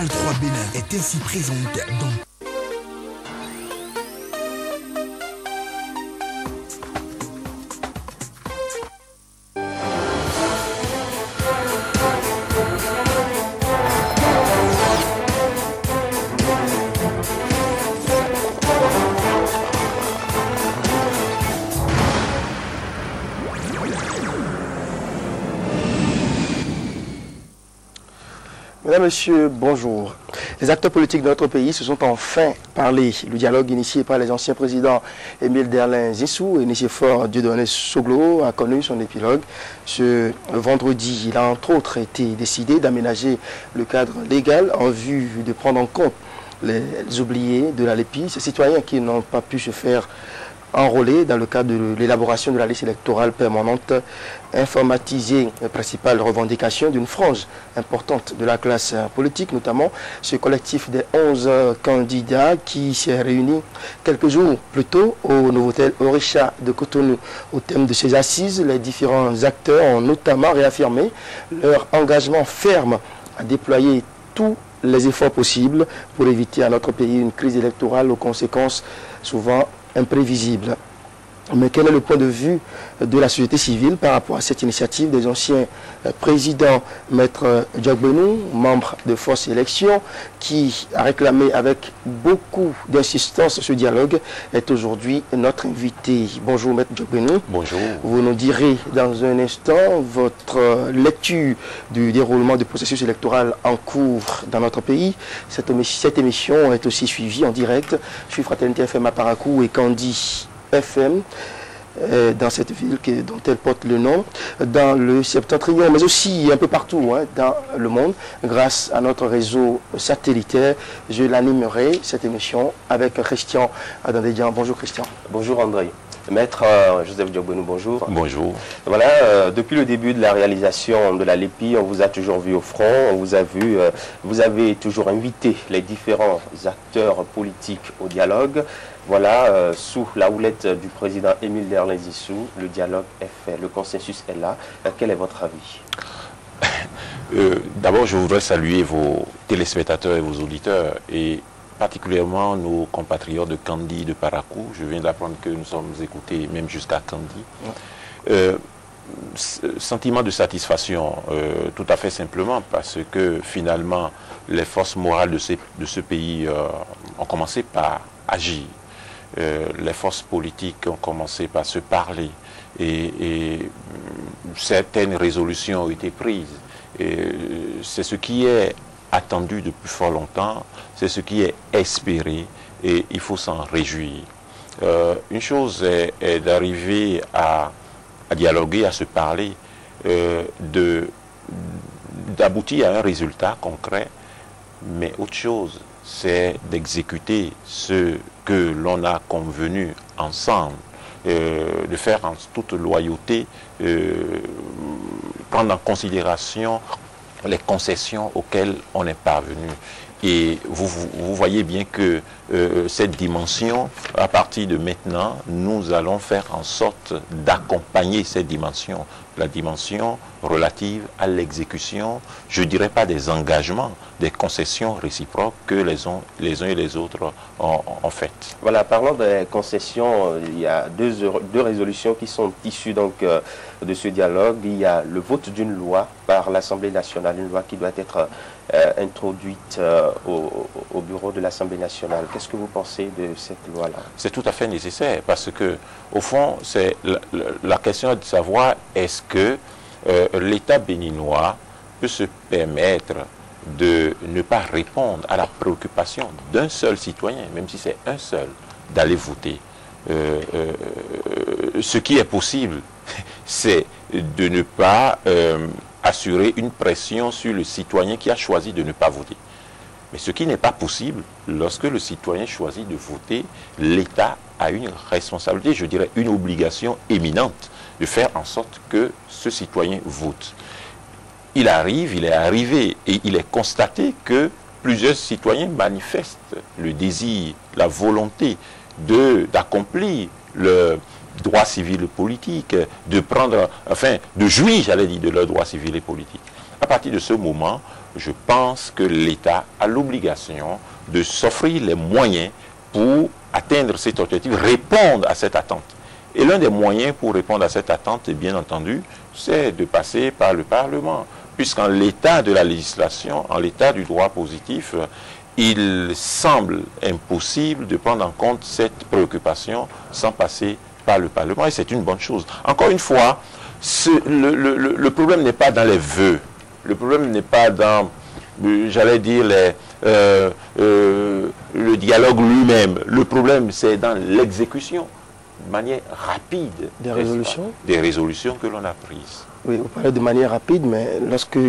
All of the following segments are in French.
Canal 3 Bénin est ainsi présente dans... Mesdames, Messieurs, bonjour. Les acteurs politiques de notre pays se sont enfin parlé. Le dialogue initié par les anciens présidents Émile Derlin Zissou et Nicéphore Dieudonné Soglo a connu son épilogue. Ce vendredi, il a entre autres été décidé d'aménager le cadre légal en vue de prendre en compte les oubliés de la LEPI, ces citoyens qui n'ont pas pu se faire enrôlés dans le cadre de l'élaboration de la liste électorale permanente, informatiser les principales revendications d'une frange importante de la classe politique, notamment ce collectif des 11 candidats qui s'est réuni quelques jours plus tôt au nouveau hôtel Orisha de Cotonou. Au thème de ces assises, les différents acteurs ont notamment réaffirmé leur engagement ferme à déployer tous les efforts possibles pour éviter à notre pays une crise électorale aux conséquences souvent imprévisible. Mais quel est le point de vue de la société civile par rapport à cette initiative des anciens présidents? Maître Djogbenou, membre de Force Élection, qui a réclamé avec beaucoup d'insistance ce dialogue, est aujourd'hui notre invité. Bonjour Maître Djogbenou. Bonjour. Vous nous direz dans un instant votre lecture du déroulement du processus électoral en cours dans notre pays. Cette émission est aussi suivie en direct sur Fraternité FM à Parakou et Candy FM, dans cette ville dont elle porte le nom, dans le septentrion, mais aussi un peu partout dans le monde, grâce à notre réseau satellitaire. Je l'animerai, cette émission, avec Christian Adandédian. Bonjour Christian. Bonjour André. Maître Joseph Djogbenou, bonjour. Bonjour. Voilà, depuis le début de la réalisation de la LEPI, on vous a toujours vu au front, on vous a vu, vous avez toujours invité les différents acteurs politiques au dialogue. Voilà, sous la houlette du président Émile Derlin Zissou, le dialogue est fait, le consensus est là. Quel est votre avis? D'abord, je voudrais saluer vos téléspectateurs et vos auditeurs, et particulièrement nos compatriotes de Candy, de Parakou. Je viens d'apprendre que nous sommes écoutés même jusqu'à Candy. Sentiment de satisfaction, tout à fait simplement, parce que finalement, les forces morales de ce pays ont commencé par agir. Les forces politiques ont commencé par se parler et certaines résolutions ont été prises. C'est ce qui est attendu depuis fort longtemps, c'est ce qui est espéré et il faut s'en réjouir. Une chose est d'arriver à dialoguer, à se parler, d'aboutir à un résultat concret, mais autre chose, c'est d'exécuter ce que l'on a convenu ensemble, de faire en toute loyauté, prendre en considération les concessions auxquelles on est parvenu. Et vous voyez bien que cette dimension, à partir de maintenant, nous allons faire en sorte d'accompagner cette dimension, la dimension relative à l'exécution, je ne dirais pas des engagements, des concessions réciproques que les uns et les autres ont faites. Voilà, parlant des concessions, il y a deux résolutions qui sont issues donc, de ce dialogue. Il y a le vote d'une loi par l'Assemblée nationale, une loi qui doit être introduite au bureau de l'Assemblée nationale. Qu'est-ce que vous pensez de cette loi-là? C'est tout à fait nécessaire parce que, au fond, c'est la question de savoir est-ce que l'État béninois peut se permettre de ne pas répondre à la préoccupation d'un seul citoyen, même si c'est un seul, d'aller voter. Ce qui est possible, c'est de ne pas assurer une pression sur le citoyen qui a choisi de ne pas voter. Mais ce qui n'est pas possible, lorsque le citoyen choisit de voter, l'État a une responsabilité, je dirais une obligation éminente, de faire en sorte que ce citoyen vote. Il est arrivé et il est constaté que plusieurs citoyens manifestent le désir, la volonté d'accomplir droits civils et politiques, de prendre, enfin, de jouir, j'allais dire, de leurs droits civils et politiques. À partir de ce moment, je pense que l'État a l'obligation de s'offrir les moyens pour atteindre cet objectif, répondre à cette attente. Et l'un des moyens pour répondre à cette attente, bien entendu, c'est de passer par le Parlement. Puisqu'en l'état de la législation, en l'état du droit positif, il semble impossible de prendre en compte cette préoccupation sans passer par le Parlement. Et c'est une bonne chose. Encore une fois, le problème n'est pas dans les vœux. Le problème n'est pas dans, j'allais dire, le dialogue lui-même. Le problème, c'est dans l'exécution, de manière rapide. Des résolutions ? Des résolutions que l'on a prises. Oui, vous parlez de manière rapide, mais lorsque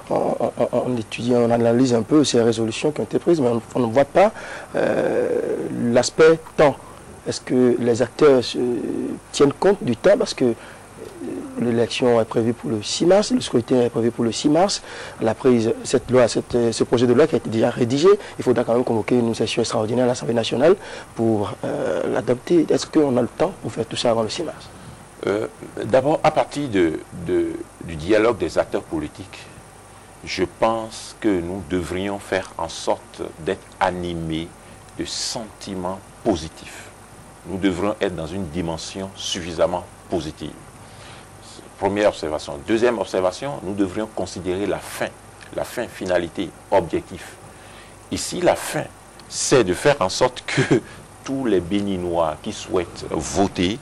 on étudie, on analyse un peu ces résolutions qui ont été prises, mais on ne voit pas l'aspect temps. Est-ce que les acteurs tiennent compte du temps? Parce que l'élection est prévue pour le 6 mars, le scrutin est prévu pour le 6 mars. La prise, ce projet de loi qui a été déjà rédigé, il faudra quand même convoquer une session extraordinaire à l'Assemblée nationale pour l'adopter. Est-ce qu'on a le temps pour faire tout ça avant le 6 mars? D'abord, à partir du dialogue des acteurs politiques, je pense que nous devrions faire en sorte d'être animés de sentiments positifs. Nous devrions être dans une dimension suffisamment positive. Première observation. Deuxième observation, nous devrions considérer la fin, finalité, objectif. Ici, la fin, c'est de faire en sorte que tous les Béninois qui souhaitent voter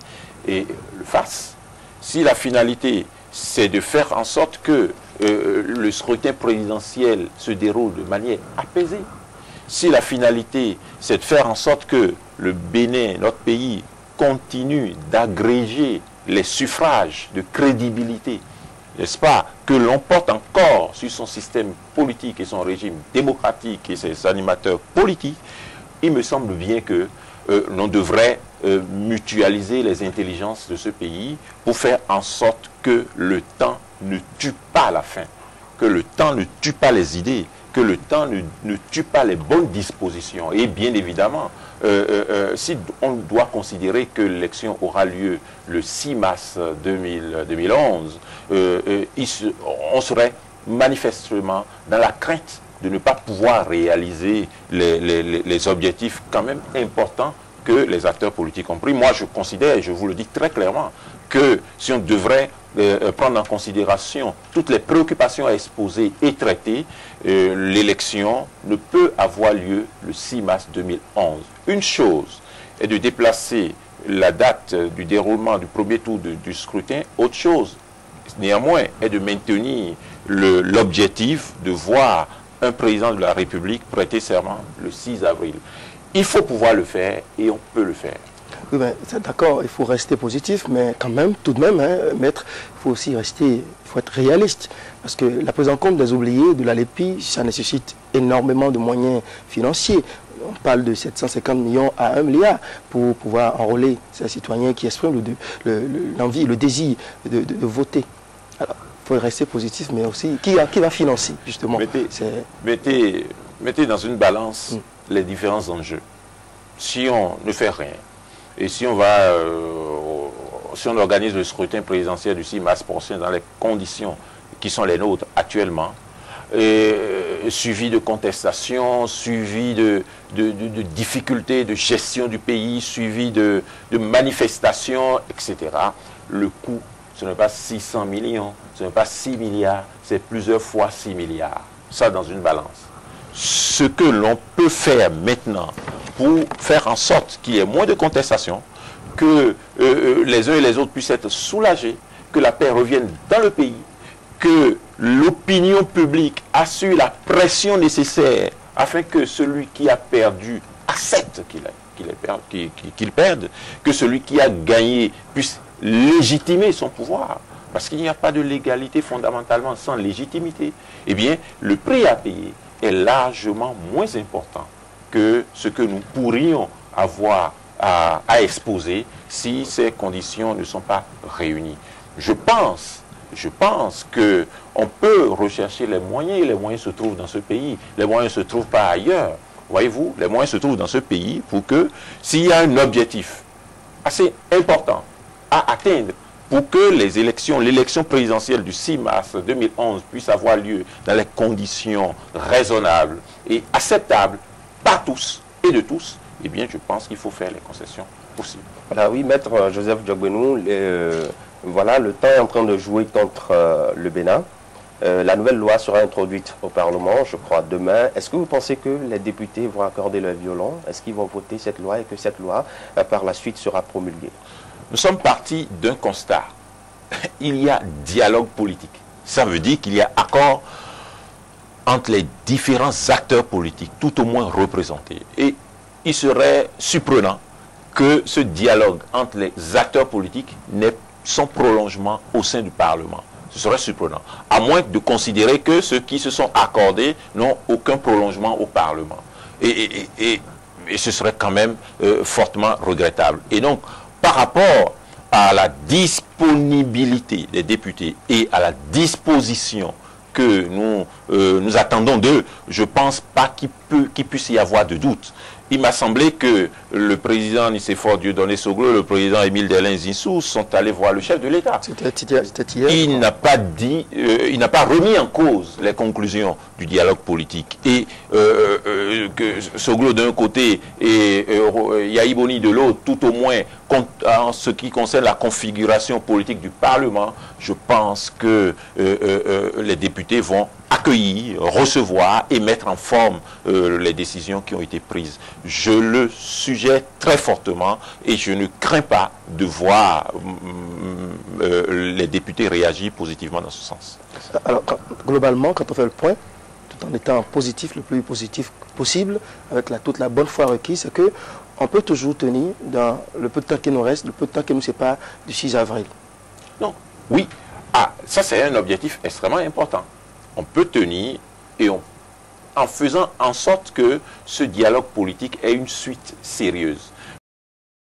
et le fassent. Si la finalité, c'est de faire en sorte que le scrutin présidentiel se déroule de manière apaisée, si la finalité, c'est de faire en sorte que le Bénin, notre pays, continue d'agréger les suffrages de crédibilité, n'est-ce pas, que l'on porte encore sur son système politique et son régime démocratique et ses animateurs politiques, il me semble bien que l'on devrait mutualiser les intelligences de ce pays pour faire en sorte que le temps ne tue pas la faim, que le temps ne tue pas les idées, que le temps ne tue pas les bonnes dispositions. Et bien évidemment, si on doit considérer que l'élection aura lieu le 6 mars 2011, on serait manifestement dans la crainte de ne pas pouvoir réaliser les objectifs quand même importants que les acteurs politiques ont pris. Moi, je considère, et je vous le dis très clairement, que si on devrait prendre en considération toutes les préoccupations à exposer et traiter, l'élection ne peut avoir lieu le 6 mars 2011. Une chose est de déplacer la date du déroulement du premier tour du scrutin. Autre chose, néanmoins, est de maintenir l'objectif de voir un président de la République prêter serment le 6 avril. Il faut pouvoir le faire et on peut le faire. Oui, ben, d'accord, il faut rester positif, mais quand même, tout de même, hein, maître, il faut aussi rester, il faut être réaliste. Parce que la prise en compte des oubliés de la LEPI, ça nécessite énormément de moyens financiers. On parle de 750 millions à 1 milliard pour pouvoir enrôler ces citoyens qui expriment l'envie, le désir de voter. Alors, il faut rester positif, mais aussi, qui va financer, justement? Mettez dans une balance les différents enjeux. Si on ne fait rien, et si on organise le scrutin présidentiel du 6 mars prochain dans les conditions qui sont les nôtres actuellement, suivi de contestations, suivi de difficultés de gestion du pays, suivi de manifestations, etc., le coût, ce n'est pas 600 millions, ce n'est pas 6 milliards, c'est plusieurs fois 6 milliards. Ça dans une balance. Ce que l'on peut faire maintenant pour faire en sorte qu'il y ait moins de contestations, que les uns et les autres puissent être soulagés, que la paix revienne dans le pays, que l'opinion publique assure la pression nécessaire afin que celui qui a perdu accepte qu'il perde, que celui qui a gagné puisse légitimer son pouvoir. Parce qu'il n'y a pas de légalité fondamentalement sans légitimité. Eh bien, le prix à payer est largement moins important que ce que nous pourrions avoir à exposer si ces conditions ne sont pas réunies. Je pense qu'on peut rechercher les moyens, et les moyens se trouvent dans ce pays. Les moyens ne se trouvent pas ailleurs. Voyez-vous, les moyens se trouvent dans ce pays pour que, s'il y a un objectif assez important, à atteindre pour que l'élection présidentielle du 6 mars 2011 puisse avoir lieu dans les conditions raisonnables et acceptables par tous et de tous, eh bien, je pense qu'il faut faire les concessions possibles. Voilà, oui, Maître Joseph Diogbenou, voilà, le temps est en train de jouer contre le Bénin. La nouvelle loi sera introduite au Parlement, je crois, demain. Est-ce que vous pensez que les députés vont accorder leur violon? Est-ce qu'ils vont voter cette loi et que cette loi, par la suite, sera promulguée? Nous sommes partis d'un constat. Il y a dialogue politique. Ça veut dire qu'il y a accord entre les différents acteurs politiques, tout au moins représentés. Et il serait surprenant que ce dialogue entre les acteurs politiques n'ait son prolongement au sein du Parlement. Ce serait surprenant. À moins de considérer que ceux qui se sont accordés n'ont aucun prolongement au Parlement. Et ce serait quand même fortement regrettable. Et donc, par rapport à la disponibilité des députés et à la disposition que nous attendons d'eux, je ne pense pas qu'il puisse y avoir de doute. Il m'a semblé que le président Nicéphore Dieudonné Soglo et le président Émile Derlin Zinsou sont allés voir le chef de l'État. C'était hier. Il n'a pas dit, il n'a pas remis en cause les conclusions du dialogue politique. Et que Soglo d'un côté et Yaïboni de l'autre, tout au moins en ce qui concerne la configuration politique du Parlement, je pense que les députés vont accueillir, recevoir et mettre en forme les décisions qui ont été prises. Je le suggère très fortement et je ne crains pas de voir les députés réagir positivement dans ce sens. Alors, globalement, quand on fait le point, tout en étant positif, le plus positif possible, avec toute la bonne foi requise, c'est qu'on peut toujours tenir dans le peu de temps qui nous reste, le peu de temps qui nous sépare du 6 avril. Non, oui. Ah, ça c'est un objectif extrêmement important. On peut tenir et en faisant en sorte que ce dialogue politique ait une suite sérieuse.